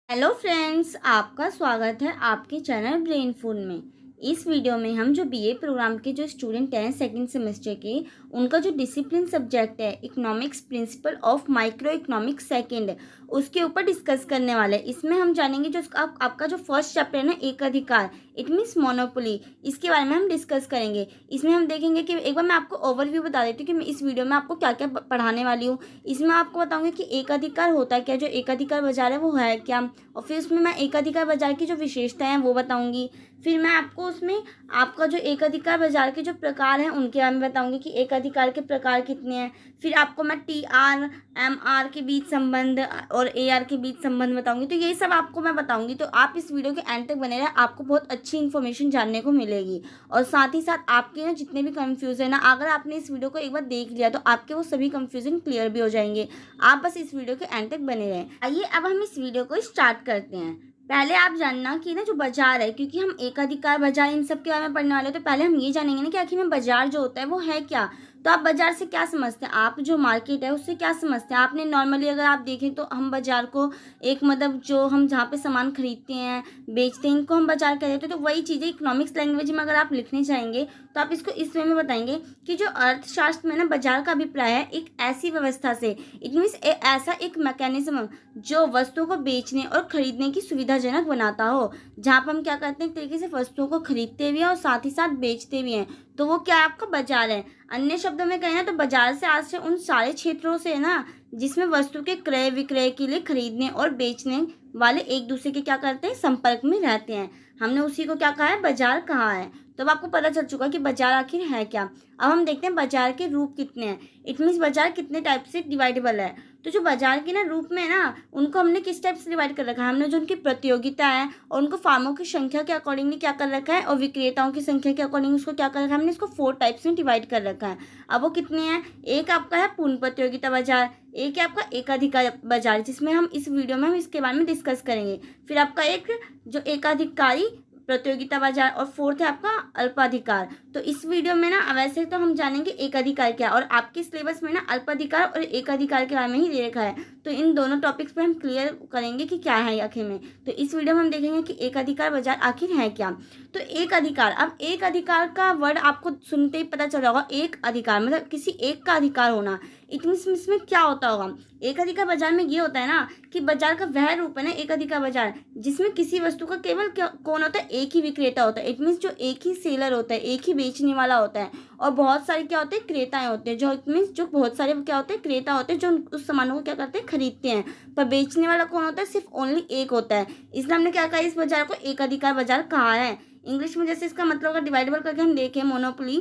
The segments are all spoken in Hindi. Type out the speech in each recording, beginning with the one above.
हेलो फ्रेंड्स, आपका स्वागत है आपके चैनल ब्रेन फूड में। इस वीडियो में हम जो बीए प्रोग्राम के जो स्टूडेंट हैं सेकंड सेमेस्टर के, उनका जो डिसिप्लिन सब्जेक्ट है economics principle of micro economics second, उसके ऊपर डिस्कस करने वाले। इसमें हम जानेंगे जो आपका जो फर्स्ट चैप्टर है ना, एक अधिकार, इट मीन्स मोनोपोली, इसके बारे में हम डिस्कस करेंगे। इसमें हम देखेंगे कि एक बार मैं आपको ओवरव्यू बता देती हूँ कि मैं इस वीडियो में आपको क्या क्या पढ़ाने वाली हूँ। इसमें आपको बताऊंगी कि एक अधिकार होता है क्या, जो एक अधिकार बाजार है वो है क्या, और फिर उसमें मैं एकाधिकार बाजार की जो विशेषताएं हैं वो बताऊंगी। फिर मैं आपको उसमें आपका जो एकाधिकार बाजार के जो प्रकार हैं उनके बारे में बताऊंगी कि एकाधिकार के प्रकार कितने हैं। फिर आपको मैं TR MR के बीच संबंध और AR के बीच संबंध बताऊंगी। तो यही सब आपको मैं बताऊंगी, तो आप इस वीडियो के एंड तक बने रहे, आपको बहुत अच्छी इन्फॉर्मेशन जानने को मिलेगी। और साथ ही साथ आपके ना जितने भी कन्फ्यूजन है, अगर आपने इस वीडियो को एक बार देख लिया तो आपके वो सभी कन्फ्यूजन क्लियर भी हो जाएंगे। आप बस इस वीडियो के एंड तक बने रहें। आइए अब हम इस वीडियो को स्टार्ट करते हैं। पहले आप जानना कि ना जो बाजार है, क्योंकि हम एकाधिकार बाजार इन सब के बारे में पढ़ने वाले हैं, तो पहले हम ये जानेंगे ना कि आखिर में बाजार जो होता है वो है क्या। तो आप बाजार से क्या समझते हैं, आप जो मार्केट है उससे क्या समझते हैं। आपने नॉर्मली अगर आप देखें तो हम बाजार को एक मतलब जो हम जहाँ पे सामान खरीदते हैं बेचते हैं, इनको हम बाजार कह देते हैं। तो वही चीज़ें इकोनॉमिक्स लैंग्वेज में अगर आप लिखने चाहेंगे तो आप इसको इस वे में बताएंगे कि जो अर्थशास्त्र में ना बाजार का अभिप्राय है एक ऐसी व्यवस्था से, इट मीन्स ऐसा एक मैकेनिज्म जो वस्तुओं को बेचने और खरीदने की सुविधाजनक बनाता हो, जहाँ पर हम क्या करते हैं एक तरीके से वस्तुओं को खरीदते भी हैं और साथ ही साथ बेचते भी हैं। तो वो क्या है, आपका बाजार है। अन्य शब्दों में कहें ना तो बाजार से आज से उन सारे क्षेत्रों से ना जिसमें वस्तु के क्रय विक्रय के लिए खरीदने और बेचने वाले एक दूसरे के क्या करते हैं, संपर्क में रहते हैं। हमने उसी को क्या कहा है, बाजार कहा है। तो अब आपको पता चल चुका कि बाजार आखिर है क्या। अब हम देखते हैं बाजार के रूप कितने हैं, इट मीन्स बाजार कितने टाइप से डिवाइडेबल है। तो जो बाजार के ना रूप में ना, उनको हमने किस टाइप से डिवाइड कर रखा है, हमने जो उनकी प्रतियोगिता है और उनको फार्मों की संख्या के अकॉर्डिंगली क्या कर रखा है, और विक्रेताओं की संख्या के अकॉर्डिंग उसको क्या कर रखा है, हमने इसको 4 टाइप्स में डिवाइड कर रखा है। अब वो कितने हैं, एक आपका है पूर्ण प्रतियोगिता बाजार, एक है आपका एकाधिकार बाजार, जिसमें हम इस वीडियो में हम इसके बारे में डिस्कस करेंगे। फिर आपका एक जो एकाधिकारी प्रतियोगिता बाजार, और फोर्थ है आपका अल्पाधिकार। तो इस वीडियो में ना वैसे तो हम जानेंगे एकाधिकार क्या, और आपके सिलेबस में ना अल्पाधिकार और एकाधिकार के बारे में ही दे रखा है। तो इन दोनों टॉपिक्स पे हम क्लियर करेंगे कि क्या है आखिर में। तो इस वीडियो में हम देखेंगे कि एकाधिकार बाजार आखिर है क्या। तो एक अधिकार, अब एक अधिकार का वर्ड आपको सुनते ही पता चल रहा होगा, एक अधिकार मतलब किसी एक का अधिकार होना। इट मीन्स इसमें क्या होता होगा, एक अधिकार बाजार में ये होता है ना कि बाजार का वह रूप है ना एक अधिकार बाजार, जिसमें किसी वस्तु का केवल कौन होता है, एक ही विक्रेता होता है। इट मीन्स जो एक ही सेलर होता है, एक ही बेचने वाला होता है, और बहुत सारे क्या होते हैं, क्रेताएं होते हैं। जो इट मीन्स जो बहुत सारे क्या होते हैं, क्रेता होते हैं, जो उस सामानों को क्या करते हैं, खरीदते हैं। पर बेचने वाला कौन होता है, सिर्फ ओनली एक होता है। इसलिए हमने क्या कहा, इस बाजार को एक अधिकार बाजार कहा है। इंग्लिश में जैसे इसका मतलब अगर डिवाइडेबल करके हम देखें मोनोपोली,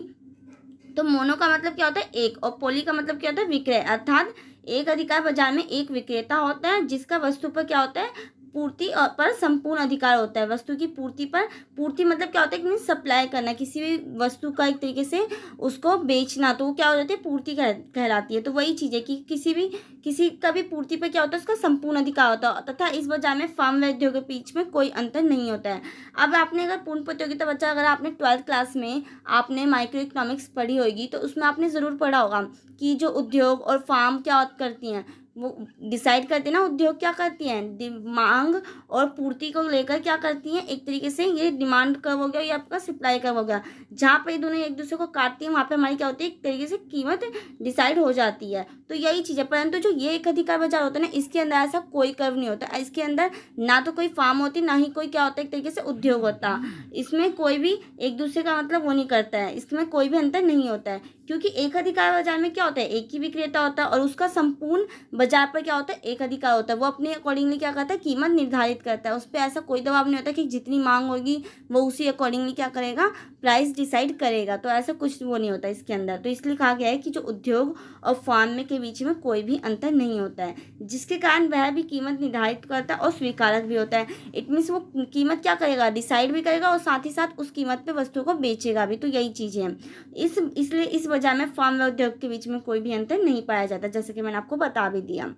तो मोनो का मतलब क्या होता है एक, और पोली का मतलब क्या होता है, विक्रय। अर्थात एक अधिकार बाजार में एक विक्रेता होता है जिसका वस्तु पर क्या होता है, पूर्ति पर संपूर्ण अधिकार होता है। वस्तु की पूर्ति पर, पूर्ति मतलब क्या होता है कि सप्लाई करना, किसी भी वस्तु का एक तरीके से उसको बेचना, तो वो क्या हो जाती है, पूर्ति कहलाती है। तो वही चीज़ है कि किसी का भी पूर्ति पर क्या होता है, उसका संपूर्ण अधिकार होता है, तथा इस बाजार में फर्म व उद्योग के बीच में कोई अंतर नहीं होता है। अब आपने अगर पूर्ण प्रतियोगिता बच्चा, अगर आपने 12th क्लास में आपने माइक्रो इकोनॉमिक्स पढ़ी होगी तो उसमें आपने ज़रूर पढ़ा होगा कि जो उद्योग और फार्म क्या करती हैं, वो डिसाइड करते हैं ना, उद्योग क्या करती हैं, मांग और पूर्ति को लेकर क्या करती हैं, एक तरीके से ये डिमांड कब हो गया, ये आपका सप्लाई कब हो गया, जहाँ पे ये दोनों एक दूसरे को काटती हैं वहाँ पे हमारी क्या होती है, एक तरीके से कीमत डिसाइड हो जाती है। तो यही चीज़ है। परंतु जो ये एक अधिकार बाजार होता है ना, इसके अंदर ऐसा कोई कर्व नहीं होता। इसके अंदर ना तो कोई फार्म होती, ना ही कोई क्या होता है, एक तरीके से उद्योग होता। इसमें कोई भी एक दूसरे का मतलब वो नहीं करता है, इसमें कोई भी अंतर नहीं होता है, क्योंकि एक अधिकार बाजार में क्या होता है, एक ही विक्रेता होता है और उसका संपूर्ण बाजार पर क्या होता है, एक अधिकार होता है। वो अपने अकॉर्डिंगली क्या करता है, कीमत निर्धारित करता है। उस पर ऐसा कोई दबाव नहीं होता कि जितनी मांग होगी वो उसी अकॉर्डिंगली क्या करेगा, प्राइस डिसाइड करेगा। तो ऐसा कुछ वो नहीं होता इसके अंदर। तो इसलिए कहा गया है कि जो उद्योग और फार्म में के बीच में कोई भी अंतर नहीं होता है, जिसके कारण वह भी कीमत निर्धारित करता है और स्वीकारक भी होता है। इट मीन्स वो कीमत क्या करेगा, डिसाइड भी करेगा और साथ ही साथ उस कीमत पे वस्तु को बेचेगा भी। तो यही चीज़ें हैं। इसलिए इस बाजार में फार्म व उद्योग के बीच में कोई भी अंतर नहीं पाया जाता, जैसे कि मैंने आपको बता भी दिया।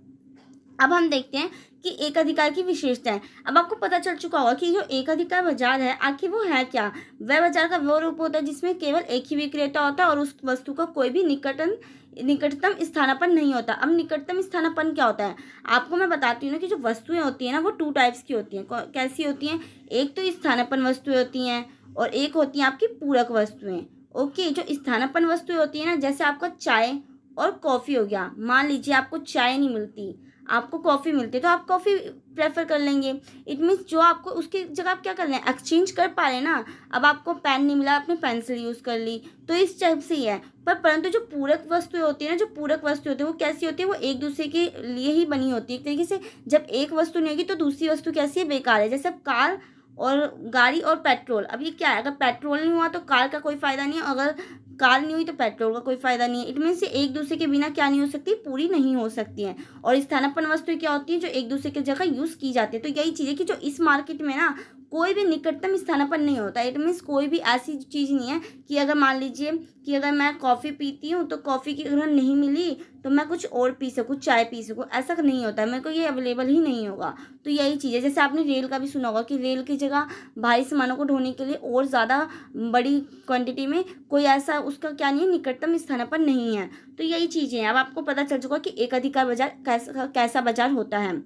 अब हम देखते हैं कि एकाधिकार की विशेषताएं। अब आपको पता चल चुका होगा कि जो एकाधिकार बाजार है आखिर वो है क्या। वह बाजार का वो रूप होता है जिसमें केवल एक ही विक्रेता होता है और उस वस्तु का कोई भी निकटतम स्थानापन्न नहीं होता। अब निकटतम स्थानापन्न क्या होता है, आपको मैं बताती हूँ ना कि जो वस्तुएं होती हैं ना वो 2 टाइप्स की होती हैं। कैसी होती हैं, एक तो स्थानापन्न वस्तुएं होती हैं और एक होती हैं आपकी पूरक वस्तुएं। ओके, जो स्थानापन्न वस्तुएं होती है ना, जैसे आपका चाय और कॉफ़ी हो गया। मान लीजिए आपको चाय नहीं मिलती, आपको कॉफ़ी मिलती है, तो आप कॉफ़ी प्रेफर कर लेंगे। इट मीन्स जो आपको उसकी जगह आप क्या कर रहे हैं, एक्सचेंज कर पा रहे हैं ना। अब आपको पेन नहीं मिला, आपने पेंसिल यूज़ कर ली, तो इस टाइप से ही है। परंतु जो पूरक वस्तुएं होती है ना, जो पूरक वस्तु होती है वो कैसी होती है, वो एक दूसरे के लिए ही बनी होती है। एक तरीके से जब एक वस्तु नहीं होगी तो दूसरी वस्तु कैसी है, बेकार है। जैसे अब कार और गाड़ी और पेट्रोल, अब ये क्या है, अगर पेट्रोल नहीं हुआ तो कार का कोई फ़ायदा नहीं है, अगर कार नहीं हुई तो पेट्रोल का कोई फ़ायदा नहीं है। इट मीन्स एक दूसरे के बिना क्या नहीं हो सकती, पूरी नहीं हो सकती हैं। और स्थानापन्न वस्तुएं क्या होती हैं, जो एक दूसरे की जगह यूज़ की जाती है। तो यही चीज़ है कि जो इस मार्केट में ना कोई भी निकटतम स्थानापन्न नहीं होता। इट मीन्स कोई भी ऐसी चीज़ नहीं है कि अगर मान लीजिए कि अगर मैं कॉफ़ी पीती हूँ तो कॉफ़ी की अगर नहीं मिली तो मैं कुछ और पी सकूँ, चाय पी सकूँ, ऐसा नहीं होता है। मेरे को ये अवेलेबल ही नहीं होगा। तो यही चीज़ है। जैसे आपने रेल का भी सुना होगा कि रेल की जगह भारी सामानों को ढोने के लिए और ज़्यादा बड़ी क्वांटिटी में कोई ऐसा उसका क्या नहीं है, निकटतम स्थानापन्न नहीं है। तो यही चीज़ें हैं। अब आपको पता चल चुका कि एकाधिकार बाजार कैसा बाजार होता है।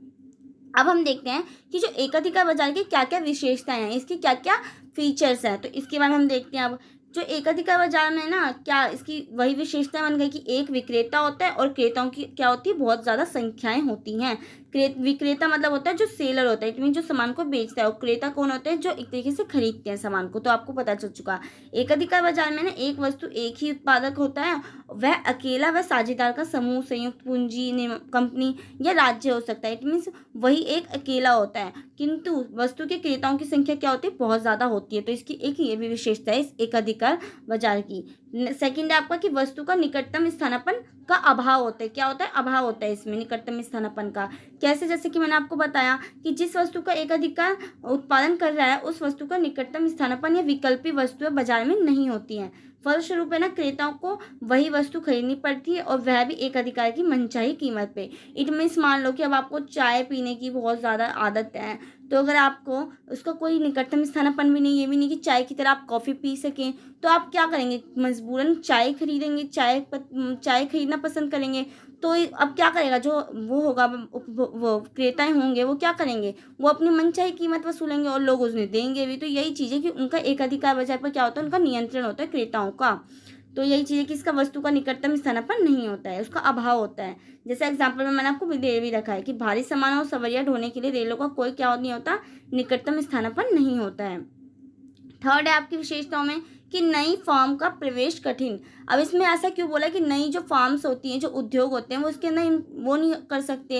अब हम देखते हैं कि जो एकाधिकार बाजार की क्या क्या विशेषताएं हैं, इसकी क्या क्या फीचर्स हैं। तो इसके बारे में हम देखते हैं। अब जो एकाधिकार बाजार में ना क्या इसकी वही विशेषताएं बन गई कि एक विक्रेता होता है और क्रेताओं की क्या होती है, बहुत ज़्यादा संख्याएं होती हैं। विक्रेता मतलब होता है जो सेलर होता है, इट मीन जो सामान को बेचता है। और क्रेता कौन होते हैं, जो एक तरीके से खरीदते हैं सामान को। तो आपको पता चल चुका, एकाधिकार बाजार में ना एक वस्तु एक ही उत्पादक होता है, वह अकेला व साझेदार का समूह, संयुक्त पूंजी, कंपनी या राज्य हो सकता है। इट मीन्स वही एक अकेला होता है, किंतु वस्तु के क्रेताओं की संख्या क्या होती है, बहुत ज़्यादा होती है। तो इसकी एक ये भी विशेषता है इस एकाधिकार बाजार की। सेकंड है आपका कि वस्तु का निकटतम स्थानापन्न का अभाव होता है। क्या होता है, अभाव होता है इसमें निकटतम स्थानापन्न का। कैसे, जैसे कि मैंने आपको बताया कि जिस वस्तु का एकाधिकार उत्पादन कर रहा है उस वस्तु का निकटतम स्थानापन्न या विकल्पी वस्तुएं बाजार में नहीं होती हैं। फलस्वरूप है ना क्रेताओं को वही वस्तु खरीदनी पड़ती है और वह भी एक अधिकार की मनचाही कीमत पे। इट मीन्स मान लो कि अब आपको चाय पीने की बहुत ज़्यादा आदत है, तो अगर आपको उसका कोई निकटतम स्थानापन्न भी नहीं, ये भी नहीं कि चाय की तरह आप कॉफ़ी पी सकें, तो आप क्या करेंगे, मजबूरन चाय खरीदेंगे, चाय खरीदना पसंद करेंगे। तो अब क्या करेगा, जो वो होगा वो क्रेताएं होंगे, वो क्या करेंगे, वो अपनी मनचाही कीमत वसूलेंगे और लोग उन्हें देंगे भी। तो यही चीज़ है कि उनका एकाधिकार बाजार पर क्या होता है, उनका नियंत्रण होता है क्रेताओं का। तो यही चीज़ है कि इसका वस्तु का निकटतम स्थानापन्न नहीं होता है, उसका अभाव होता है। जैसे एग्जाम्पल में मैंने आपको दे भी रखा है कि भारी सामान और सवारियाँ ढोने के लिए रेलों का कोई क्या नहीं होता, निकटतम स्थानापन्न नहीं होता है। थर्ड है आपकी विशेषताओं में कि नई फॉर्म का प्रवेश कठिन। अब इसमें ऐसा क्यों बोला कि नई जो फॉर्म्स होती हैं, जो उद्योग होते हैं, वो उसके अंदर वो नहीं कर सकते,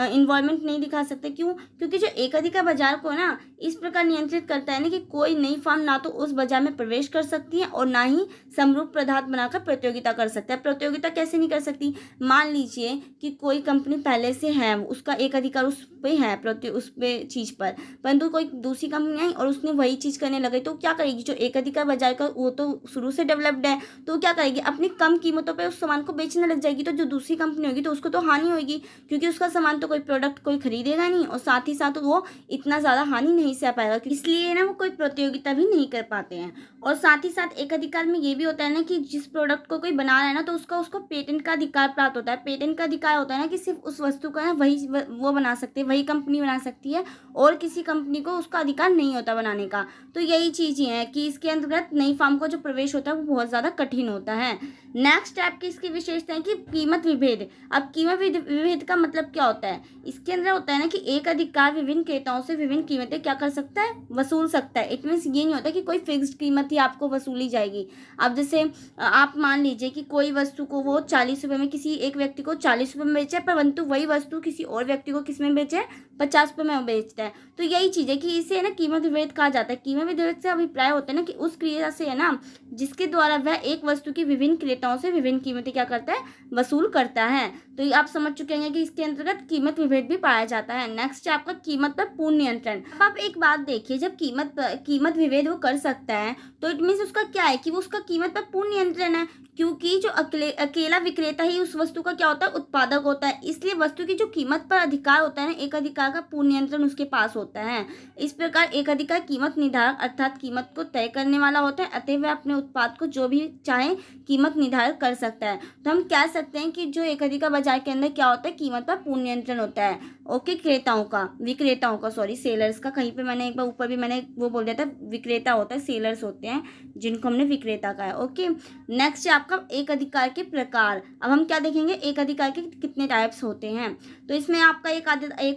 इन्वॉल्वमेंट नहीं दिखा सकते। क्यों, क्योंकि जो एकाधिकार बाजार को ना इस प्रकार नियंत्रित करता है ना कि कोई नई फॉर्म ना तो उस बाजार में प्रवेश कर सकती है और ना ही समरूप पदार्थ बनाकर प्रतियोगिता कर सकता है। प्रतियोगिता कैसे नहीं कर सकती, मान लीजिए कि कोई कंपनी पहले से है, उसका एकाधिकार उस पे है, उस पे चीज़ पर, परंतु कोई दूसरी कंपनी आई और उसने वही चीज़ करने लगी, तो क्या करेगी, जो एकाधिकार बाजार का वो तो शुरू से डेवलप्ड है, तो क्या करेगी, अपनी कम कीमतों पे उस सामान को बेचने लग जाएगी। तो जो दूसरी कंपनी होगी तो उसको तो हानि होगी, क्योंकि उसका सामान तो कोई प्रोडक्ट कोई खरीदेगा नहीं और साथ ही साथ वो इतना ज़्यादा हानि नहीं सह पाएगा, इसलिए ना वो कोई प्रतियोगिता भी नहीं कर पाते हैं। और साथ ही साथ एक अधिकार में ये भी होता है ना कि जिस प्रोडक्ट को कोई बना रहा है ना, तो उसको पेटेंट का अधिकार प्राप्त होता है। पेटेंट का अधिकार होता है ना कि सिर्फ उस वस्तु का ना वही वो बना सकते हैं, वही कंपनी बना सकती है और किसी कंपनी को उसका अधिकार नहीं होता बनाने का। तो यही चीज़ें हैं कि इसके अंतर्गत नई फॉर्म का जो प्रवेश होता है वो बहुत ज़्यादा कठिन होता है। नेक्स्ट टाइप की इसकी विशेषता है कि कीमत विभेद। अब कीमत विभेद का मतलब क्या होता है, इसके अंदर होता है ना कि एक अधिकार विभिन्न क्रेताओं से विभिन्न कीमतें क्या कर सकता है, वसूल सकता है। इट मीन्स ये नहीं होता कि कोई फिक्स्ड कीमत ही आपको वसूली जाएगी। अब जैसे आप मान लीजिए कि कोई वस्तु को वो 40 रुपये में, किसी एक व्यक्ति को 40 रुपये में बेचे, परंतु वही वस्तु किसी और व्यक्ति को किस में बेचे, 50 रुपये में बेचता है। तो यही चीज़ है कि इसे है ना कीमत विभेद कहा जाता है। कीमत विभेद से अभिप्राय होता है ना कि उस क्रिया से है ना जिसके द्वारा वह एक वस्तु की विभिन्न क्रेताओं से विभिन्न कीमतें क्या करता है, वसूल करता है। तो ये आप समझ चुके हैं कि इसके अंतर्गत कीमत विभेद भी पाया जाता है। नेक्स्ट है आपका कीमत पर पूर्ण नियंत्रण। अब आप एक बात देखिए, जब कीमत विभेद वो कर सकता है तो इट मीन्स उसका क्या है कि वो उसका कीमत पर पूर्ण नियंत्रण है, क्योंकि जो अकेला विक्रेता ही उस वस्तु का क्या होता है, उत्पादक होता है। इसलिए वस्तु की जो कीमत पर अधिकार होता है ना, एक अधिकार का पूर्ण नियंत्रण उसके पास होता है। इस प्रकार एक अधिकार कीमत निर्धारक अर्थात कीमत को तय करने वाला होता है, अतः वह अपने उत्पाद को जो भी चाहे कीमत निर्धारित कर सकता है। तो हम कह सकते हैं कि जो एक अधिकार बाजार के अंदर क्या होता है, कीमत पर पूर्ण नियंत्रण होता है। ओके, विक्रेताओं का सेलर्स का, कहीं पे मैंने एक बार ऊपर भी मैंने वो बोल दिया था, विक्रेता होता है, सेलर्स होते हैं जिनको हमने विक्रेता कहा है। ओके, नेक्स्ट है आपका एक अधिकार के प्रकार। अब हम क्या देखेंगे, एक अधिकार के कितने टाइप्स होते हैं। तो इसमें आपका एक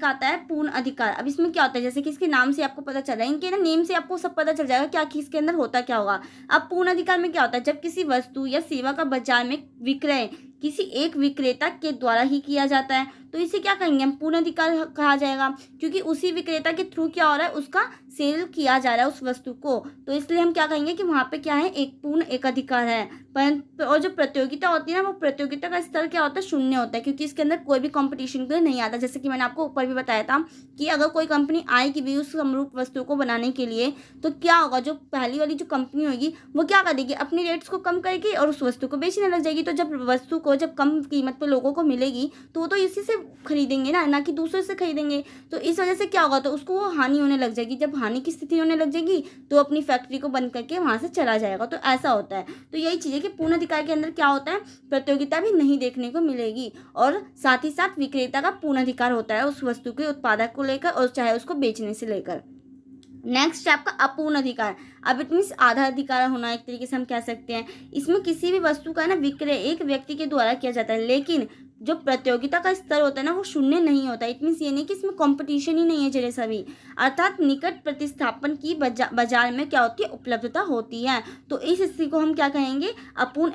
आता है पूर्ण अधिकार। अब इसमें क्या होता है, जैसे कि इसके नाम से आपको पता चल रहा है, इनके ना नेम से आपको सब पता चल जाएगा क्या कि इसके अंदर होता क्या होगा। अब पूर्ण अधिकार में क्या होता है, जब किसी वस्तु या सेवा का बाजार में विक्रय किसी एक विक्रेता के द्वारा ही किया जाता है, तो इसे क्या कहेंगे हम, पूर्ण अधिकार कहा जाएगा, क्योंकि उसी विक्रेता के थ्रू क्या हो रहा है, उसका सेल किया जा रहा है उस वस्तु को। तो इसलिए हम क्या कहेंगे कि वहाँ पे क्या है, एक पूर्ण एक अधिकार है। और जो प्रतियोगिता होती है ना, वो प्रतियोगिता का स्तर क्या होता है, शून्य होता है, क्योंकि इसके अंदर कोई भी कंपटीशन के लिए नहीं आता। जैसे कि मैंने आपको ऊपर भी बताया था कि अगर कोई कंपनी आएगी भी उस समरूप वस्तु को बनाने के लिए, तो क्या होगा, जो पहली वाली जो कंपनी होगी वो क्या करेगी, अपनी रेट्स को कम करेगी और उस वस्तु को बेचने लग जाएगी। तो जब वस्तु को जब कम कीमत पे लोगों को मिलेगी तो वो तो इसी से खरीदेंगे ना कि दूसरे से खरीदेंगे। तो इस वजह से क्या होगा, तो उसको वो हानि होने लग जाएगी। जब हानि की स्थिति होने लग जाएगी तो अपनी फैक्ट्री को बंद करके वहाँ से चला जाएगा। तो ऐसा होता है। तो यही चीज़ है कि पूर्ण अधिकार के अंदर क्या होता है, प्रतियोगिता भी नहीं देखने को मिलेगी और साथ ही साथ विक्रेता का पूर्ण अधिकार होता है उस वस्तु के उत्पादक को लेकर और चाहे उसको बेचने से लेकर। नेक्स्ट है आपका अपूर्ण अधिकार। अब इट मीन्स आधा अधिकार होना, एक तरीके से हम कह सकते हैं। इसमें किसी भी वस्तु का ना विक्रय एक व्यक्ति के द्वारा किया जाता है, लेकिन जो प्रतियोगिता का स्तर होता है ना, वो शून्य नहीं होता। इट मीन्स ये नहीं कि इसमें कंपटीशन ही नहीं है जरे सभी, अर्थात निकट प्रतिस्थापन की बाजार में क्या होती है, उपलब्धता होती है। तो इस स्थिति को हम क्या कहेंगे, अपूर्ण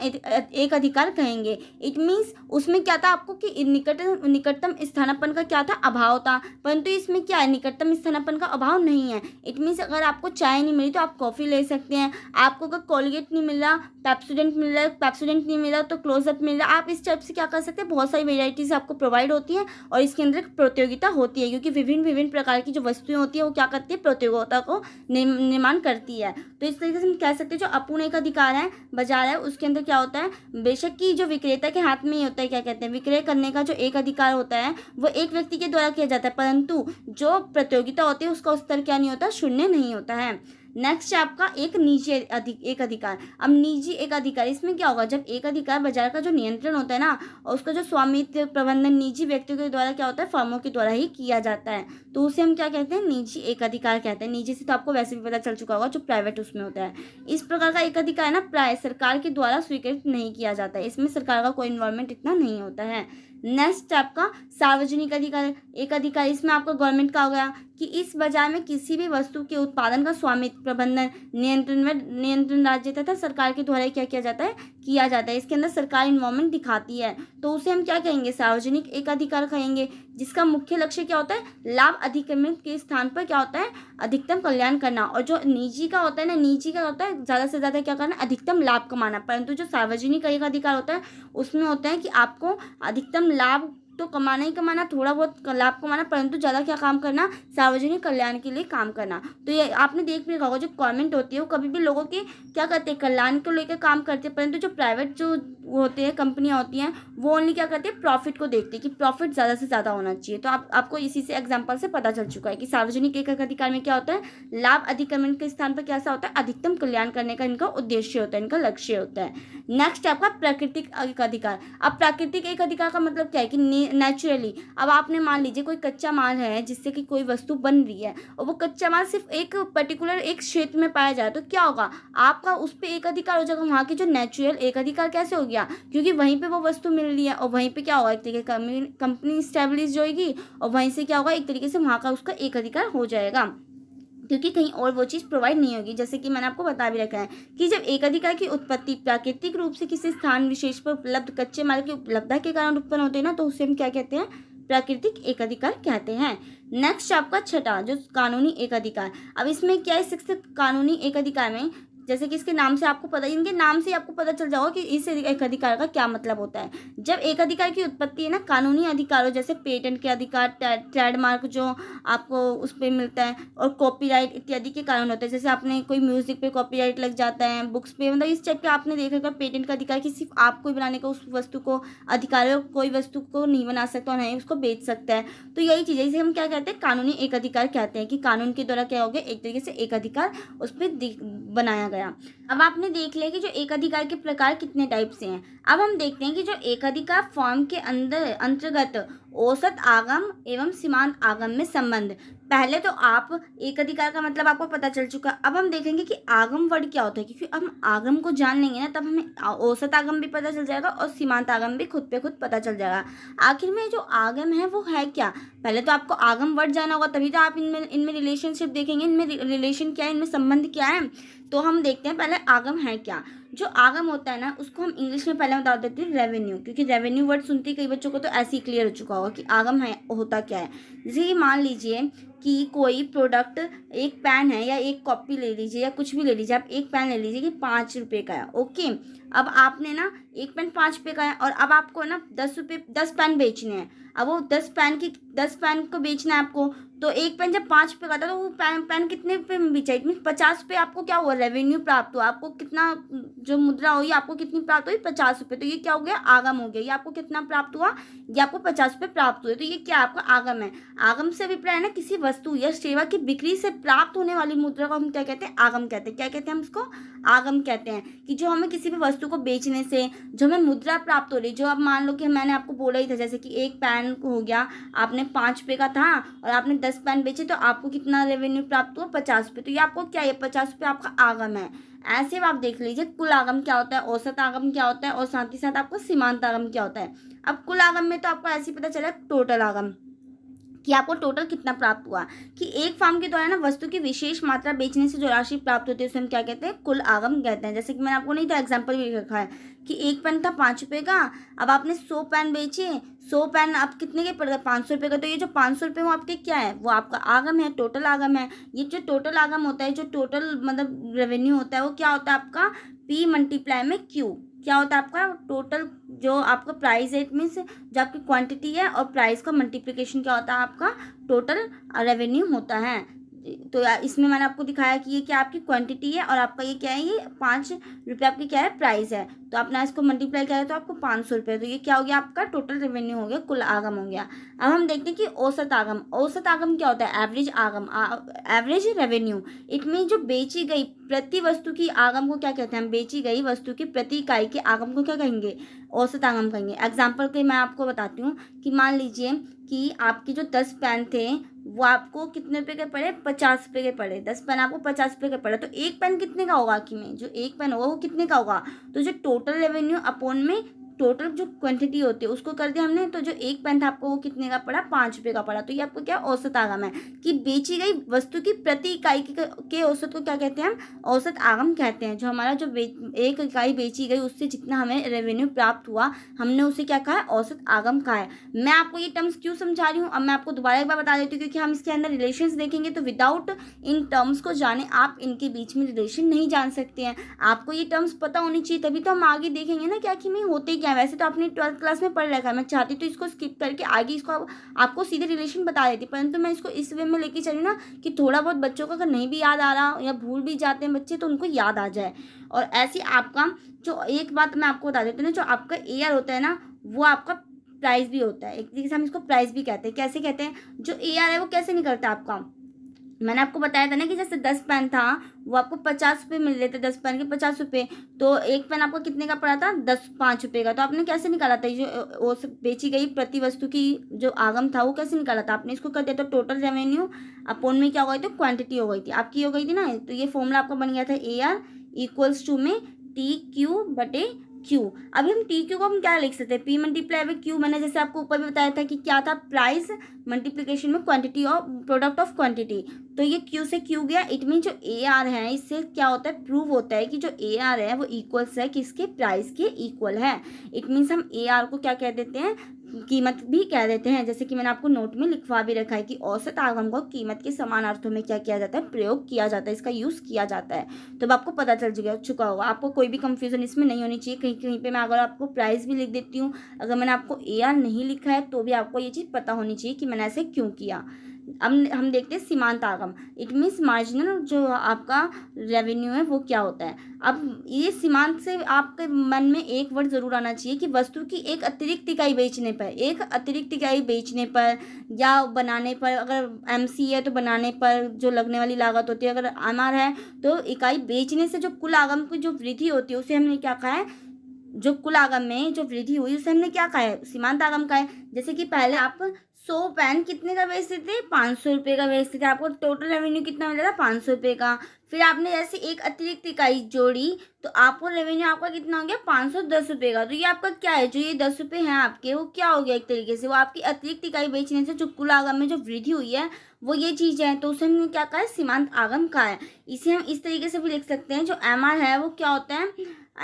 एक अधिकार कहेंगे। इट मीन्स उसमें क्या था आपको कि निकटतम स्थानापन्न का क्या था, अभाव था, परंतु इसमें क्या है, निकटतम स्थानापन्न का अभाव नहीं है। इट मीन्स अगर आपको चाय नहीं मिली तो आप कॉफ़ी ले सकते हैं। आपको अगर कोलगेट नहीं मिल रहा, पेप्सोडेंट मिल रहा है, पेप्सोडेंट नहीं मिल रहा तो क्लोजअप मिल रहा है, आप इस टाइप से क्या कर सकते हैं, बहुत सारी वेराइटीज आपको प्रोवाइड होती हैं और इसके अंदर प्रतियोगिता होती है, क्योंकि विभिन्न प्रकार की जो वस्तुएं होती है वो क्या करती है, प्रतियोगिता को निर्माण करती है। तो इस तरीके से हम कह सकते हैं जो अपूर्ण एक अधिकार है, बाजार है, उसके अंदर क्या होता है, बेशक कि जो विक्रेता के हाथ में ही होता है, क्या कहते हैं, विक्रय करने का जो एक अधिकार होता है वो एक व्यक्ति के द्वारा किया जाता है, परंतु जो प्रतियोगिता होती है उसका स्तर क्या नहीं होता, शून्य नहीं होता है। नेक्स्ट है आपका एक निजी एक अधिकार। अब निजी एक अधिकार, इसमें क्या होगा, जब एक अधिकार बाजार का जो नियंत्रण होता है ना, और उसका जो स्वामित्व प्रबंधन निजी व्यक्तियों के द्वारा क्या होता है, फर्मों के द्वारा ही किया जाता है, तो उसे हम क्या कहते हैं, निजी एक अधिकार कहते हैं। निजी से तो आपको वैसे भी पता चल चुका होगा, जो प्राइवेट उसमें होता है। इस प्रकार का एक अधिकार है ना, प्राय सरकार के द्वारा स्वीकृत नहीं किया जाता है, इसमें सरकार का कोई इन्वॉल्वमेंट इतना नहीं होता है। नेक्स्ट आपका सार्वजनिक अधिकार एक अधिकार। इसमें आपका गवर्नमेंट का हो गया कि इस बाजार में किसी भी वस्तु के उत्पादन का स्वामित्व प्रबंधन नियंत्रण राज्य तथा सरकार के द्वारा क्या किया जाता है। इसके अंदर सरकार इन्वॉल्वमेंट दिखाती है, तो उसे हम क्या कहेंगे, सार्वजनिक एक अधिकार कहेंगे, जिसका मुख्य लक्ष्य क्या होता है, लाभ अधिकरण के स्थान पर क्या होता है, अधिकतम कल्याण करना। और जो निजी का होता है ना, निजी का होता है ज़्यादा से ज़्यादा क्या करना, अधिकतम लाभ कमाना, परंतु जो सार्वजनिक एक अधिकार होता है उसमें होता है कि आपको अधिकतम लाभ तो कमाना ही कमाना, थोड़ा बहुत लाभ कमाना, परंतु ज़्यादा क्या काम करना, सार्वजनिक कल्याण के लिए काम करना। तो ये आपने देख भी रखा होगा, जो गवर्नमेंट होती है वो कभी भी लोगों के क्या करते हैं, कल्याण को लेकर काम करते हैं, परंतु जो प्राइवेट जो होते हैं कंपनियां होती हैं वो ओनली क्या करते हैं, प्रॉफिट को देखते हैं कि प्रॉफिट ज़्यादा से ज़्यादा होना चाहिए। तो आपको इसी से एग्जाम्पल से पता चल चुका है कि सार्वजनिक एक अधिकार में क्या होता है, लाभ अधिकरण के स्थान पर कैसा होता है, अधिकतम कल्याण करने का इनका उद्देश्य होता है, इनका लक्ष्य होता है। नेक्स्ट आपका प्राकृतिक एक अधिकार। अब प्राकृतिक एक अधिकार का मतलब क्या है कि नेचुरली, अब आपने मान लीजिए कोई कच्चा माल है जिससे कि कोई वस्तु बन रही है और वो कच्चा माल सिर्फ एक पर्टिकुलर एक क्षेत्र में पाया जाए, तो क्या होगा, आपका उस पर एक अधिकार हो जाएगा। वहाँ की जो नेचुरल एक अधिकार कैसे हो गया, क्योंकि वहीं पे वो वस्तु मिल रही है और वहीं पे क्या होगा, एक तरीके कंपनी स्टैब्लिश होगी और वहीं से क्या होगा, एक तरीके से वहाँ का उसका एक अधिकार हो जाएगा, क्योंकि कहीं और वो चीज़ प्रोवाइड नहीं होगी। जैसे कि मैंने आपको बता भी रखा है कि जब एक अधिकार की उत्पत्ति प्राकृतिक रूप से किसी स्थान विशेष पर उपलब्ध कच्चे माल की उपलब्धता के कारण उत्पन्न होते हैं ना, तो उसे हम क्या कहते हैं, प्राकृतिक एक अधिकार कहते हैं। नेक्स्ट आपका छठा जो कानूनी एक अधिकार। अब इसमें क्या है, सिक्स्थ कानूनी एक अधिकार में जैसे कि इसके नाम से आपको पता, इनके नाम से आपको पता चल जाएगा कि इस एक अधिकार का क्या मतलब होता है। जब एक अधिकार की उत्पत्ति है ना कानूनी अधिकारों जैसे पेटेंट के अधिकार, ट्रेडमार्क जो आपको उस पर मिलता है, और कॉपीराइट इत्यादि के कारण होता है। जैसे आपने कोई म्यूजिक पे कॉपीराइट लग जाता है, बुक्स पे, मतलब इस टाइप के आपने देखा होगा पेटेंट का अधिकार कि सिर्फ आपको ही बनाने का उस वस्तु को अधिकार है, कोई वस्तु को नहीं बना सकता और नहीं उसको बेच सकता है। तो यही चीज़ है, इसे हम क्या कहते हैं, कानूनी एक अधिकार कहते हैं कि कानून के द्वारा क्या हो गया, एक तरीके से एक अधिकार उस पर बनाया गया। अब आपने देख लिया कि जो एक अधिकार के प्रकार कितने टाइप से हैं। अब हम देखते हैं कि जो एक अधिकार फॉर्म के अंतर्गत औसत आगम एवं सीमांत आगम में संबंध। पहले तो आप एक अधिकार का मतलब आपको पता चल चुका। अब हम देखेंगे कि आगम वर्ड क्या होता है, क्योंकि हम आगम को जान लेंगे ना तब हमें औसत आगम भी पता चल जाएगा और सीमांत आगम भी खुद पे खुद पता चल जाएगा। आखिर में जो आगम है वो है क्या, पहले तो आपको आगम वर्ड जाना होगा, तभी तो आप इनमें रिलेशनशिप देखेंगे, इनमें रिलेशन क्या है, इनमें संबंध क्या है। तो हम देखते हैं पहले आगम है क्या। जो आगम होता है ना उसको हम इंग्लिश में पहले बता देते हैं रेवेन्यू, क्योंकि रेवेन्यू वर्ड सुनते ही कई बच्चों को तो ऐसे ही क्लियर हो चुका होगा कि आगम है होता क्या है। जैसे कि मान लीजिए कि कोई प्रोडक्ट, एक पेन है या एक कॉपी ले लीजिए या कुछ भी ले लीजिए, आप एक पेन ले लीजिए कि 5 रुपये का है, ओके। अब आपने ना एक पेन 5 रुपये का है और अब आपको ना 10 पेन बेचने हैं। अब वो 10 पेन को बेचना है आपको, तो एक पेन जब 5 रुपये का था तो वो पेन कितने रुपये में बेचा, इट मीन 50 रुपये आपको क्या हुआ, रेवेन्यू प्राप्त हुआ। आपको कितना जो मुद्रा हुई आपको कितनी प्राप्त हुई, 50 रुपये। तो ये क्या हो गया, आगम हो गया। ये आपको कितना प्राप्त हुआ, ये आपको 50 रुपये प्राप्त हुए। तो ये क्या आपका आगम है। आगम से अभिप्राय है ना किसी वस्तु या सेवा की बिक्री से प्राप्त होने वाली मुद्रा को हम क्या कहते हैं, आगम कहते हैं। क्या कहते हैं हम इसको, आगम कहते हैं। कि जो हमें किसी भी वस्तु को बेचने से जो हमें मुद्रा प्राप्त हो रही, जो अब मान लो कि मैंने आपको बोला ही था, जैसे कि एक पेन हो गया, आपने 5 रुपये का था और आपने 10 पेन बेचे तो आपको कितना रेवेन्यू प्राप्त हुआ, 50 रुपये। तो ये आपको क्या है, 50 रुपये आपका आगम है। ऐसे आप देख लीजिए कुल आगम क्या होता है, औसत आगम क्या होता है, और साथ ही साथ आपको सीमांत आगम क्या होता है। अब कुल आगम में तो आपको ऐसे ही पता चला टोटल आगम कि आपको टोटल कितना प्राप्त हुआ। कि एक फार्म के द्वारा ना वस्तु की विशेष मात्रा बेचने से जो राशि प्राप्त होती है उसे हम क्या कहते हैं, कुल आगम कहते हैं। जैसे कि मैंने आपको नहीं था एग्जांपल भी रखा है कि एक पेन था 5 रुपये का, अब आपने 100 पेन बेचे, 100 पेन आप कितने के पड़ गए, 500 रुपये का। तो ये जो 500 रुपये वो आपके क्या है, वो आपका आगम है, टोटल आगम है। ये जो टोटल आगम होता है, जो टोटल मतलब रेवेन्यू होता है, वो क्या होता है आपका P मल्टीप्लाई में Q। क्या होता है आपका टोटल, जो आपका प्राइस है, इट मीन्स जो आपकी क्वांटिटी है और प्राइस का मल्टीप्लिकेशन क्या होता है, आपका टोटल रेवेन्यू होता है। तो इसमें मैंने आपको दिखाया कि ये क्या आपकी क्वांटिटी है और आपका ये क्या है, ये 5 रुपये आपकी क्या है, प्राइस है। तो आपने इसको मल्टीप्लाई किया तो आपको 500 रुपये। तो ये क्या हो गया, आपका टोटल रेवेन्यू हो गया, कुल आगम हो गया। अब हम देखते हैं कि औसत आगम। औसत आगम क्या होता है, एवरेज आगम, एवरेज रेवेन्यू। इट मीन जो बेची गई प्रति वस्तु की आगम को क्या कहते हैं, हम बेची गई वस्तु की प्रति इकाई के आगम को क्या कहेंगे, औसत आगम कहेंगे। एग्जाम्पल के मैं आपको बताती हूँ कि मान लीजिए कि आपके जो 10 पेन थे वो आपको कितने रुपए के पड़े, 50 रुपये के पड़े। 10 पेन आपको 50 रुपये के पड़े, तो एक पेन कितने का होगा, आखिर में जो एक पेन होगा वो कितने का होगा। तो जो टोटल रेवेन्यू अपॉन में टोटल जो क्वांटिटी होती है उसको कर दिया हमने, तो जो एक पेन था आपको वो कितने का पड़ा, 5 रुपये का पड़ा। तो ये आपको क्या औसत आगम है कि बेची गई वस्तु की प्रति इकाई के औसत को क्या कहते हैं, हम औसत आगम कहते हैं। जो हमारा जो एक इकाई बेची गई उससे जितना हमें रेवेन्यू प्राप्त हुआ हमने उसे क्या कहा है, औसत आगम कहा है। मैं आपको ये टर्म्स क्यों समझा रही हूँ, अब मैं आपको दोबारा एक बार बता देती हूँ, क्योंकि हम इसके अंदर रिलेशंस देखेंगे तो विदाउट इन टर्म्स को जाने आप इनके बीच में रिलेशन नहीं जान सकते हैं। आपको ये टर्म्स पता होनी चाहिए, तभी तो हम आगे देखेंगे ना क्या कि में होते क्या। वैसे तो आपने 12th क्लास में पढ़ रखा है, मैं चाहती तो इसको स्किप करके आगे इसको आपको सीधे रिलेशन बता देती, परंतु मैं इसको इस वे में लेके चली ना कि थोड़ा बहुत बच्चों को अगर नहीं भी याद आ रहा या भूल भी जाते हैं बच्चे तो उनको याद आ जाए। और ऐसे आपका जो एक बात मैं आपको बता देती हूँ ना, जो आपका AR होता है ना वो आपका प्राइस भी होता है। एक तरीके से हम इसको प्राइस भी कहते हैं। कैसे कहते हैं, जो AR है वो कैसे निकलता है आपका, मैंने आपको बताया था ना कि जैसे 10 पेन था वो आपको 50 रुपये मिल रहे थे, 10 पेन के 50 रुपये। तो एक पेन आपको कितने का पड़ा था, 5 रुपये का। तो आपने कैसे निकाला था, जो बेची गई प्रति वस्तु की जो आगम था वो कैसे निकाला था, आपने इसको कर दिया। तो टोटल रेवेन्यू अपॉन में क्या हो गई, तो क्वांटिटी हो गई थी आपकी, हो गई थी ना। तो ये फॉर्मूला आपका बन गया था AR इक्वल्स टू में TQ/Q। अभी हम TQ को हम क्या लिख सकते हैं, P मल्टीप्लाई बाई Q। मैंने जैसे आपको ऊपर भी बताया था कि क्या था, प्राइस मल्टीप्लिकेशन में quantity of product of quantity. तो ये Q से Q गया, इट मीन जो AR है इससे क्या होता है, प्रूव होता है कि जो AR है वो इक्वल्स है किसके, प्राइस के इक्वल है। इट मीन्स हम AR को क्या कह देते हैं, कीमत भी कह देते हैं। जैसे कि मैंने आपको नोट में लिखवा भी रखा है कि औसत आगम को कीमत के समान अर्थों में क्या किया जाता है, प्रयोग किया जाता है, इसका यूज़ किया जाता है। तो अब आपको पता चल चुका होगा, आपको कोई भी कंफ्यूजन इसमें नहीं होनी चाहिए। कहीं कहीं पे मैं अगर आपको प्राइस भी लिख देती हूँ, अगर मैंने आपको AR नहीं लिखा है तो भी आपको ये चीज़ पता होनी चाहिए कि मैंने ऐसे क्यों किया। अब हम देखते हैं सीमांत आगम। इट मीन्स मार्जिनल जो आपका रेवेन्यू है वो क्या होता है। अब ये सीमांत से आपके मन में एक वर्ड जरूर आना चाहिए कि वस्तु की एक अतिरिक्त इकाई बेचने पर या बनाने पर, अगर MC है तो बनाने पर जो लगने वाली लागत होती है, अगर MR है तो इकाई बेचने से जो कुल आगम की जो वृद्धि होती है उसे हमने क्या कहा है, जो कुल आगम में जो वृद्धि हुई उसे हमने क्या कहा है, सीमांत आगम का है। जैसे कि पहले आप 100 पेन कितने का बेचते थे, 500 रुपये का बेचते थे, आपको टोटल रेवेन्यू कितना मिला था, 500 रुपये का। फिर आपने जैसे एक अतिरिक्त इकाई जोड़ी तो आपको रेवेन्यू आपका कितना हो गया, 510 रुपये का। तो ये आपका क्या है, जो ये 10 रुपये हैं आपके, वो क्या हो गया एक तरीके से, वो आपकी अतिरिक्त इकाई बेचने से जो कुल आगम में जो वृद्धि हुई है वो ये चीज़ है। तो उसे हमने क्या कहा है, सीमांत आगम का है। इसे हम इस तरीके से भी लिख सकते हैं, जो MR है वो क्या होता है,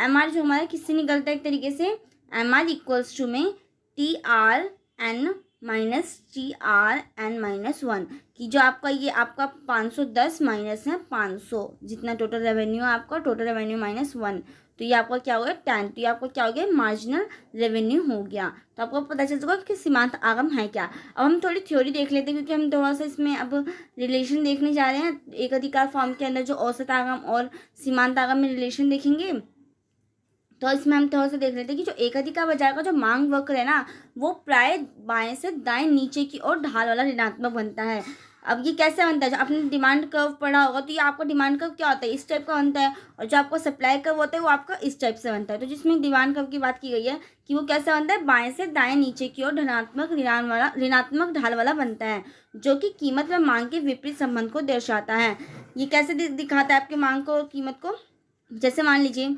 MR जो हमारा किससे निकलता है एक तरीके से, MR इक्वल्स टू में TRN माइनस TRN-1, कि जो आपका ये आपका 510 माइनस है 500, जितना टोटल रेवेन्यू है आपका, टोटल रेवेन्यू -1, तो ये आपका क्या हो गया 10, तो ये आपका क्या हो गया, मार्जिनल रेवेन्यू हो गया। तो आपको पता चल चुका कि सीमांत आगम है क्या। अब हम थोड़ी थ्योरी देख लेते हैं, क्योंकि हम थोड़ा सा इसमें अब रिलेशन देखने जा रहे हैं। एक अधिकार फॉर्म के अंदर जो औसत आगम और सीमांत आगम में रिलेशन देखेंगे, तो इसमें हम थोड़ा सा देख लेते हैं कि जो एकाधिकार बाजार का जो मांग वक्र है ना, वो प्राय बाएं से दाएं नीचे की ओर ढाल वाला ऋणात्मक बनता है। अब ये कैसे बनता है, जो आपने डिमांड कर्व पढ़ा होगा तो ये आपका डिमांड कर्व क्या होता है, इस टाइप का बनता है, और जो आपका सप्लाई कर्व होता है वो आपका इस टाइप से बनता है। तो जिसमें डिमांड कर्व की बात की गई है कि वो कैसे बनता है, बाएं से दाएं नीचे की ओर ऋणात्मक ढाल वाला बनता है, जो कि कीमत व मांग के विपरीत संबंध को दर्शाता है। ये कैसे दिखाता है आपके मांग को और कीमत को, जैसे मान लीजिए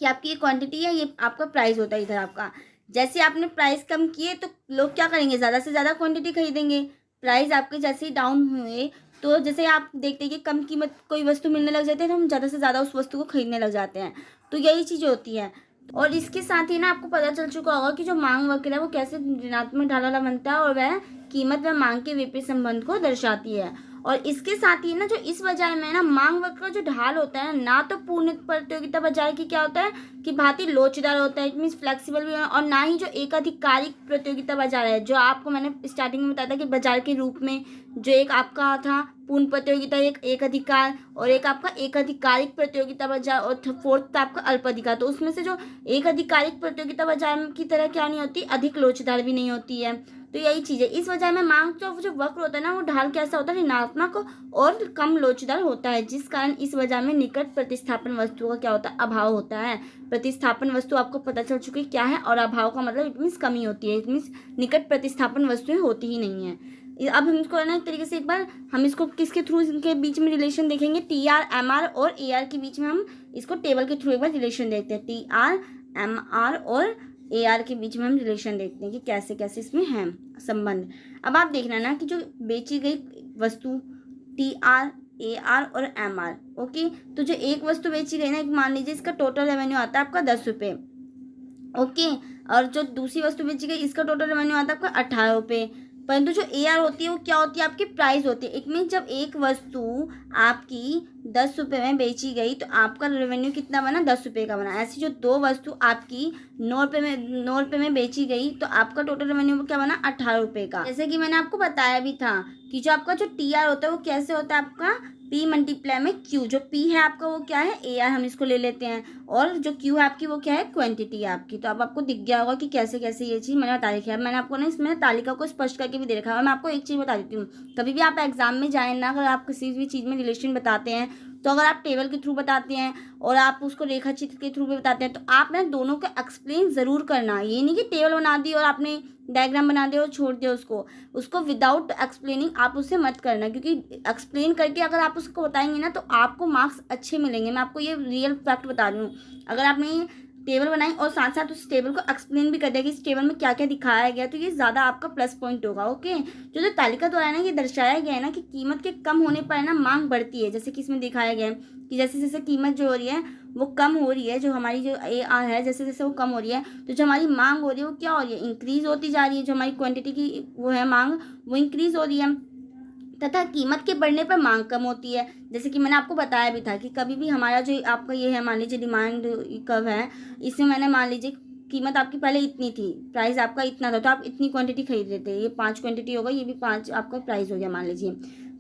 कि आपकी ये क्वांटिटी है, ये आपका प्राइस होता है इधर आपका। जैसे आपने प्राइस कम किए तो लोग क्या करेंगे, ज़्यादा से ज़्यादा क्वांटिटी खरीदेंगे। प्राइस आपके जैसे ही डाउन हुए तो जैसे आप देखते हैं कि कम कीमत कोई वस्तु मिलने लग जाती है तो हम ज़्यादा से ज़्यादा उस वस्तु को खरीदने लग जाते हैं। तो यही चीज़ होती है। और इसके साथ ही ना आपको पता चल चुका होगा कि जो मांग वक्र है वो कैसे ऋणात्मक ढाल वाला बनता है, और वह कीमत व मांग के विपरीत संबंध को दर्शाती है। और इसके साथ ही ना जो इस बाजार में ना मांग वक्र का जो ढाल होता है ना, तो पूर्ण प्रतियोगिता बाजार की क्या होता है कि भांति लोचदार होता है, इट मीन्स फ्लेक्सिबल भी, और ना ही जो एकाधिकारिक प्रतियोगिता बाजार है, जो आपको मैंने स्टार्टिंग में बताया था कि बाजार के रूप में जो एक आपका था पूर्ण प्रतियोगिता, एक अधिकार, और एक आपका एकाधिकारिक प्रतियोगिता बाजार, और फोर्थ था आपका अल्प अधिकार। तो उसमें से जो एक अधिकारिक प्रतियोगिता बाजार की तरह क्या नहीं होती, अधिक लोचदार भी नहीं होती है। तो यही चीज़ है, इस वजह में मांग जो वक्र होता है ना, वो ढाल कैसा होता है, ऋणात्मक और कम लोचदार होता है, जिस कारण इस वजह में निकट प्रतिस्थापन वस्तु का क्या होता है, अभाव होता है। प्रतिस्थापन वस्तु आपको पता चल चुकी क्या है, और अभाव का मतलब इट मीन्स कमी होती है, इट मीन्स निकट प्रतिस्थापन वस्तुएं होती ही नहीं है। अब हम इसको ना एक तरीके से एक बार हम इसको किसके थ्रू इनके बीच में रिलेशन देखेंगे, TR MR और AR के बीच में हम इसको टेबल के थ्रू एक बार रिलेशन देखते हैं। TR MR और AR के बीच में हम रिलेशन देखते हैं कि कैसे कैसे इसमें है संबंध। अब आप देखना ना कि जो बेची गई वस्तु TR AR और MR, ओके, तो जो एक वस्तु बेची गई ना, मान लीजिए इसका टोटल रेवेन्यू आता है आपका 10 रुपये, ओके, और जो दूसरी वस्तु बेची गई इसका टोटल रेवेन्यू आता है आपका 18 रुपये। परंतु जो AR होती है वो क्या होती है, आपकी प्राइस होती है। इट मीन जब एक वस्तु आपकी 10 रुपये में बेची गई तो आपका रेवेन्यू कितना बना, 10 रुपये का बना। ऐसी जो दो वस्तु आपकी 9 रुपये में बेची गई तो आपका टोटल रेवेन्यू क्या बना, 18 रुपये का। जैसे कि मैंने आपको बताया भी था कि जो आपका जो TR होता है वो कैसे होता है, आपका P मल्टीप्लाई में Q। जो P है आपका वो क्या है, AR, हम इसको ले लेते हैं, और जो Q है आपकी वो क्या है, क्वांटिटी है आपकी। तो अब आपको दिख गया होगा कि कैसे कैसे ये चीज़ मैंने बता रखी है। मैंने आपको ना इसमें तालिका को स्पष्ट करके भी दे रखा है। मैं आपको एक चीज़ बता देती हूँ, कभी भी आप एग्जाम में जाए ना, अगर आप किसी भी चीज़ में रिलेशन बताते हैं तो अगर आप टेबल के थ्रू बताते हैं और आप उसको रेखा चित्र के थ्रू भी बताते हैं तो आप ना दोनों को एक्सप्लेन ज़रूर करना। ये नहीं कि टेबल बना दी और आपने डायग्राम बना दिया और छोड़ दिया उसको विदाउट एक्सप्लेनिंग आप उसे मत करना, क्योंकि एक्सप्लेन करके अगर आप उसको बताएंगे ना तो आपको मार्क्स अच्छे मिलेंगे। मैं आपको ये रियल फैक्ट बता रही हूँ। अगर आपने टेबल बनाई और साथ साथ उस टेबल को एक्सप्लेन भी कर दिया कि इस टेबल में क्या क्या दिखाया गया, तो ये ज़्यादा आपका प्लस पॉइंट होगा। ओके, जो तालिका द्वारा है ना ये दर्शाया गया है ना कि कीमत के कम होने पर ना मांग बढ़ती है। जैसे कि इसमें दिखाया गया है कि जैसे जैसे कीमत जो हो रही है वो कम हो रही है, जो हमारी जो AR है जैसे जैसे वो कम हो रही है, तो जो हमारी मांग हो रही है वो क्या हो रही है, इंक्रीज होती जा रही है। जो हमारी क्वांटिटी की वो है मांग, वो इंक्रीज हो रही है, तथा कीमत के बढ़ने पर मांग कम होती है। जैसे कि मैंने आपको बताया भी था कि कभी भी हमारा जो आपका ये है, मान लीजिए डिमांड कर्व है, इसमें मैंने मान लीजिए कीमत आपकी पहले इतनी थी, प्राइस आपका इतना था, तो आप इतनी क्वांटिटी खरीद लेते, ये 5 क्वांटिटी होगा, ये भी 5 आपका प्राइस हो गया मान लीजिए।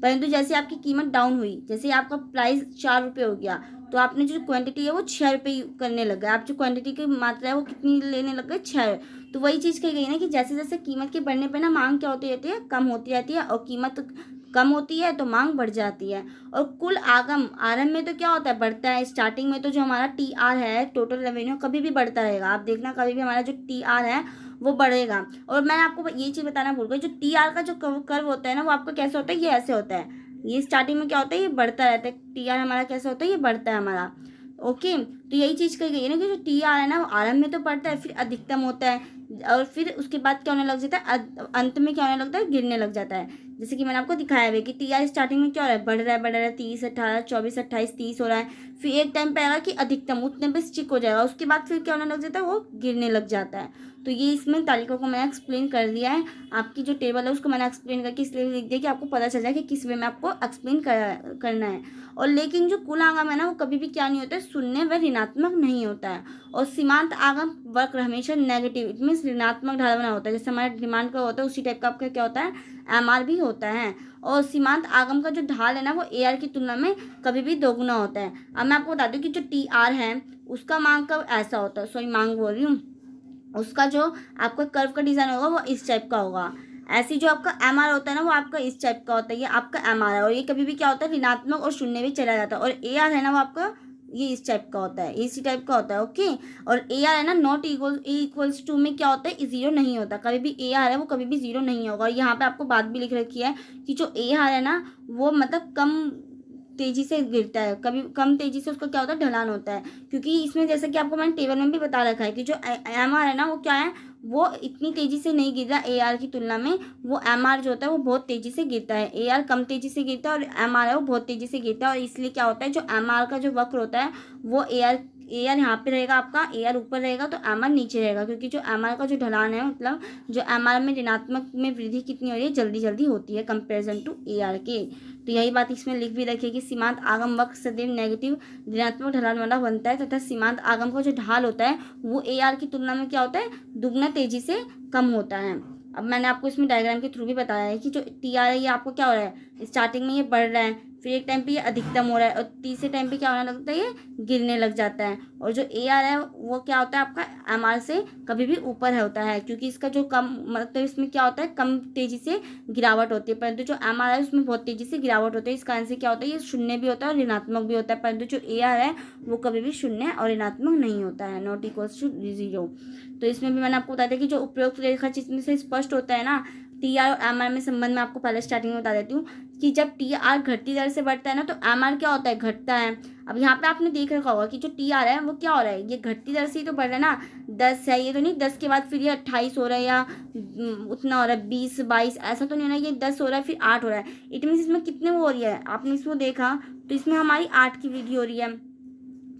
परंतु जैसे आपकी कीमत डाउन हुई, जैसे आपका प्राइस 4 रुपये हो गया, तो आपने जो क्वांटिटी है वो 6 रुपये करने लग गए। आप जो क्वांटिटी की मात्रा है वो कितनी लेने लग गए, 6। तो वही चीज़ कही गई ना कि जैसे जैसे कीमत के बढ़ने पर ना मांग क्या होती रहती है, कम होती रहती है, और कीमत कम होती है तो मांग बढ़ जाती है। और कुल आरंभ में तो क्या होता है, बढ़ता है। स्टार्टिंग में तो जो हमारा TR है, टोटल रेवेन्यू, कभी भी बढ़ता रहेगा। आप देखना कभी भी हमारा जो TR है वो बढ़ेगा। और मैं आपको ये चीज़ बताना भूल गई, जो TR का जो कर्व होता है ना वो आपका कैसे होता है, ये ऐसे होता है। ये स्टार्टिंग में क्या होता है, ये बढ़ता रहता है। TR हमारा कैसे होता है, ये बढ़ता है हमारा। ओके, तो यही चीज़ कही गई है ना कि जो TR है ना वो आरंभ में तो बढ़ता है, फिर अधिकतम होता है, और फिर उसके बाद क्या होने लग जाता है, अंत में क्या होने लगता है, गिरने लग जाता है। जैसे कि मैंने आपको दिखाया है कि TR स्टार्टिंग में क्या हो रहा है, बढ़ रहा है 30, 18, 24, 28, 30 हो रहा है। फिर एक टाइम पे आएगा कि अधिकतम उतने पे स्टिक हो जाएगा, उसके बाद फिर क्या होने लग जाता है, वो गिरने लग जाता है। तो ये इसमें तालिका को मैंने एक्सप्लेन कर दिया है। आपकी जो टेबल है उसको मैंने एक्सप्लेन करके इसलिए लिख दिया कि आपको पता चल जाए कि किस वे में आपको एक्सप्लेन करना है। और लेकिन जो कुल आगम है ना वो कभी भी क्या नहीं होता है, शून्य व ऋणात्मक नहीं होता है। और सीमांत आगम वक्र हमेशा नेगेटिव, इट मीन्स ऋणात्मक ढलान होता है। जैसे हमारा डिमांड का होता है उसी टाइप का आपका क्या होता है, MR भी होता है। और सीमांत आगम का जो ढाल है ना वो AR की तुलना में कभी भी दोगुना होता है। अब मैं आपको बता दूं कि जो TR है उसका मांग का ऐसा होता है, सॉरी मांग बोल रही हूँ, उसका जो आपका कर्व का डिज़ाइन होगा वो इस टाइप का होगा। ऐसी जो आपका MR होता है ना वो आपका इस टाइप का होता है, ये आपका MR है। और ये कभी भी क्या होता है, ऋणात्मक और शून्य भी चला जाता है। और AR है ना वो आपका ये इस टाइप का होता है, इसी टाइप का होता है। ओके, और AR है ना नॉट इक्वल्स टू में क्या होता है, जीरो नहीं होता। कभी भी AR है वो कभी भी जीरो नहीं होगा। और यहाँ पे आपको बात भी लिख रखी है कि जो AR है ना वो मतलब कम तेजी से गिरता है, कभी कम तेजी से उसका क्या होता है, ढलान होता है। क्योंकि इसमें जैसे कि आपको मैंने टेबल में भी बता रखा है कि जो MR है ना वो क्या है, वो इतनी तेजी से नहीं गिर रहा AR की तुलना में। वो MR जो होता है वो बहुत तेजी से गिरता है, AR कम तेजी से गिरता है और MR है वो बहुत तेजी से गिरता है। और इसलिए क्या होता है, जो MR का जो वक्र होता है वो AR यहाँ पे रहेगा, आपका AR ऊपर रहेगा तो MR नीचे रहेगा। क्योंकि जो MR का जो ढलान है, मतलब जो MR में ऋणात्मक में वृद्धि कितनी हो रही है, जल्दी जल्दी होती है कंपेरिजन टू AR के। तो यही बात इसमें लिख भी रखिए कि सीमांत आगम वक्र सदैव नेगेटिव ऋणात्मक ढलान वाला बनता है, तथा सीमांत आगम का जो ढाल होता है वो AR की तुलना में क्या होता है, दुगना तेजी से कम होता है। अब मैंने आपको इसमें डायग्राम के थ्रू भी बताया है कि जो TR है ये आपको क्या हो रहा है, स्टार्टिंग में ये बढ़ रहा है, फिर एक टाइम पे ये अधिकतम हो रहा है, और तीसरे टाइम पे क्या होने लगता है, ये गिरने लग जाता है। और जो AR है वो क्या होता है, आपका MR से कभी भी ऊपर है होता है। क्योंकि इसका जो कम मतलब इसमें क्या होता है, कम तेजी से गिरावट होती है, परंतु जो MR है उसमें बहुत तेजी से गिरावट होती है। इस कारण से क्या होता है, ये शून्य भी होता है और ऋणात्मक भी होता है। परंतु जो AR है वो कभी भी शून्य और ऋणात्मक नहीं होता है, नॉट इक्वल्स टू जीरो। तो इसमें भी मैंने आपको बताया था कि जो उपरोक्त रेखा चित्र से स्पष्ट होता है ना TR और MR में संबंध, में आपको पहले स्टार्टिंग में बता देती हूँ कि जब TR घटती दर से बढ़ता है ना तो MR क्या होता है, घटता है। अब यहाँ पे आपने देख रखा होगा कि जो TR है वो क्या हो रहा है, ये घटती दर से ही तो बढ़ रहा है ना। 10 है ये तो नहीं, 10 के बाद फिर ये 28 हो रहा है या उतना हो रहा है, 20, 22 ऐसा तो नहीं हो रहा है, ये 10 हो रहा है फिर 8 हो रहा है। इट मीन्स इसमें कितने वो हो रही है, आपने इसमें देखा तो इसमें हमारी 8 की वृद्धि हो रही है।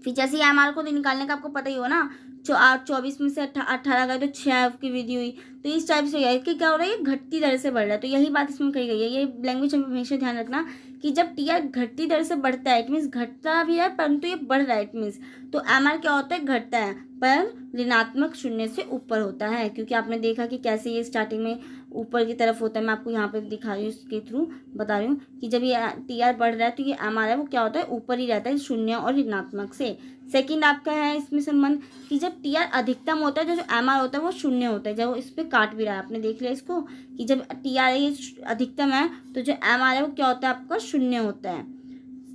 फिर जैसे MR को तो निकालने का आपको पता ही हो ना, 24 में से 18 गए तो 6 की वृद्धि हुई। तो इस टाइप से है कि क्या हो रहा है, ये घटती दर से बढ़ रहा है। तो यही बात इसमें कही गई है, ये लैंग्वेज में हमेशा ध्यान रखना कि जब TR घटती दर से बढ़ता है इट मीन्स घटता भी है परंतु ये बढ़ रहा है इट मीन्स। तो MR क्या होता है, घटता है पर ऋणात्मक शून्य से ऊपर होता है। क्योंकि आपने देखा कि कैसे ये स्टार्टिंग में ऊपर की तरफ होता है। मैं आपको यहाँ पे दिखा रही हूँ, इसके थ्रू बता रही हूँ कि जब ये TR बढ़ रहा है तो ये MR है वो क्या होता है, ऊपर ही रहता है शून्य और ऋणात्मक से। सेकंड आपका है इसमें संबंध कि जब TR अधिकतम होता है, जो MR होता है वो शून्य होता है। जब इस पर काट भी रहा है, आपने देख लिया इसको कि जब TR ये अधिकतम है तो जो MR है वो क्या होता है, आपका शून्य होता है।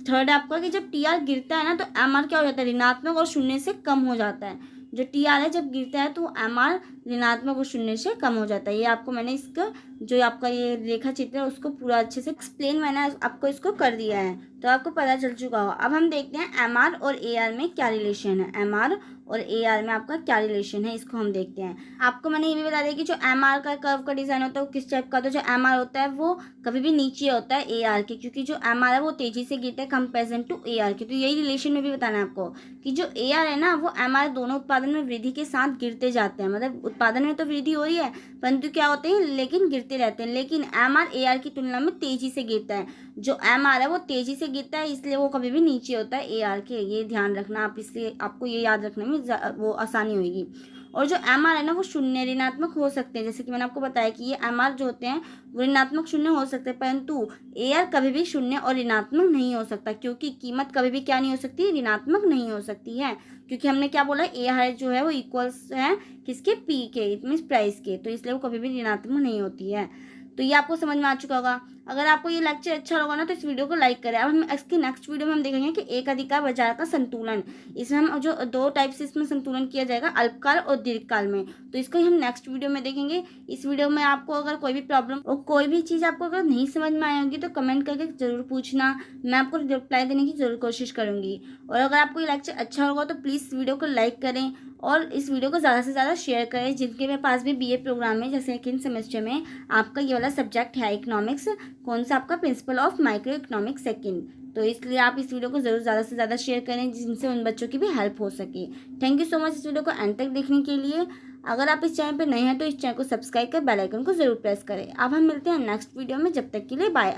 थर्ड आपका कि जब TR गिरता है ना तो MR क्या हो जाता है, ऋणात्मक और शून्य से कम हो जाता है। जो TR है जब गिरता है तो MR ऋणात्मक और शून्य से कम हो जाता है। ये आपको मैंने इसका जो आपका ये रेखा चित्र है उसको पूरा अच्छे से एक्सप्लेन मैंने आपको इसको कर दिया है, तो आपको पता चल चुका होगा। अब हम देखते हैं एमआर और एआर में क्या रिलेशन है। एमआर और एआर में आपका क्या रिलेशन है, इसको हम देखते हैं। आपको मैंने ये भी बता दिया कि जो एमआर का कर्व का डिजाइन होता है वो किस टाइप का, तो जो एमआर होता है वो कभी भी नीचे होता है एआर के, क्योंकि जो एमआर है वो तेजी से गिरता है कंपेरिजन टू एआर के। तो यही रिलेशन में भी बताना है आपको कि जो एआर है ना वो एमआर दोनों उत्पादन में वृद्धि के साथ गिरते जाते हैं, मतलब उत्पादन में तो वृद्धि हो रही है परंतु क्या होते हैं लेकिन गिरते रहते हैं। लेकिन एमआर एआर की तुलना में तेजी से गिरता है। जो एमआर है वो तेजी से गिरता है इसलिए वो कभी भी नीचे होता है एआर के, ये ध्यान रखना आप, इसलिए आपको ये याद रखने में वो आसानी होगी। और जो एमआर है ना वो शून्य ऋणात्मक हो सकते हैं, जैसे कि मैंने आपको बताया कि ये एमआर जो होते हैं वो ऋणात्मक शून्य हो सकते हैं, परंतु एआर कभी भी शून्य और ऋणात्मक नहीं हो सकता, क्योंकि कीमत कभी भी क्या नहीं हो सकती, ऋणात्मक नहीं हो सकती है। क्योंकि हमने क्या बोला, एआर जो है वो इक्वल्स है किसके, पी के, इट मीन्स प्राइस के, तो इसलिए वो कभी भी ऋणात्मक नहीं होती है। तो ये आपको समझ में आ चुका होगा। अगर आपको ये लेक्चर अच्छा लगा ना तो इस वीडियो को लाइक करें। अब हम इसके नेक्स्ट वीडियो में हम देखेंगे कि एक अधिकार बाजार का संतुलन। इसमें हम जो दो टाइप से इसमें संतुलन किया जाएगा, अल्पकाल और दीर्घकाल में, तो इसको हम नेक्स्ट वीडियो में देखेंगे। इस वीडियो में आपको अगर कोई भी प्रॉब्लम और कोई भी चीज़ आपको अगर नहीं समझ में आई होगी तो कमेंट करके जरूर पूछना, मैं आपको रिप्लाई देने की जरूर कोशिश करूँगी। और अगर आपको ये लेक्चर अच्छा होगा तो प्लीज़ वीडियो को लाइक करें और इस वीडियो को ज़्यादा से ज़्यादा शेयर करें। जिनके मेरे पास भी बीए प्रोग्राम में, जैसे सेकेंड सेमेस्टर में आपका ये वाला सब्जेक्ट है इकोनॉमिक्स, कौन सा आपका principle of micro economics second, तो इसलिए आप इस वीडियो को ज़रूर ज़्यादा से ज़्यादा शेयर करें जिनसे उन बच्चों की भी हेल्प हो सके। थैंक यू सो मच इस वीडियो को एंड तक देखने के लिए। अगर आप इस चैनल पर नए हैं तो इस चैनल को सब्सक्राइब कर बेल आइकन को जरूर प्रेस करें। अब हम मिलते हैं नेक्स्ट वीडियो में, जब तक के लिए बाय।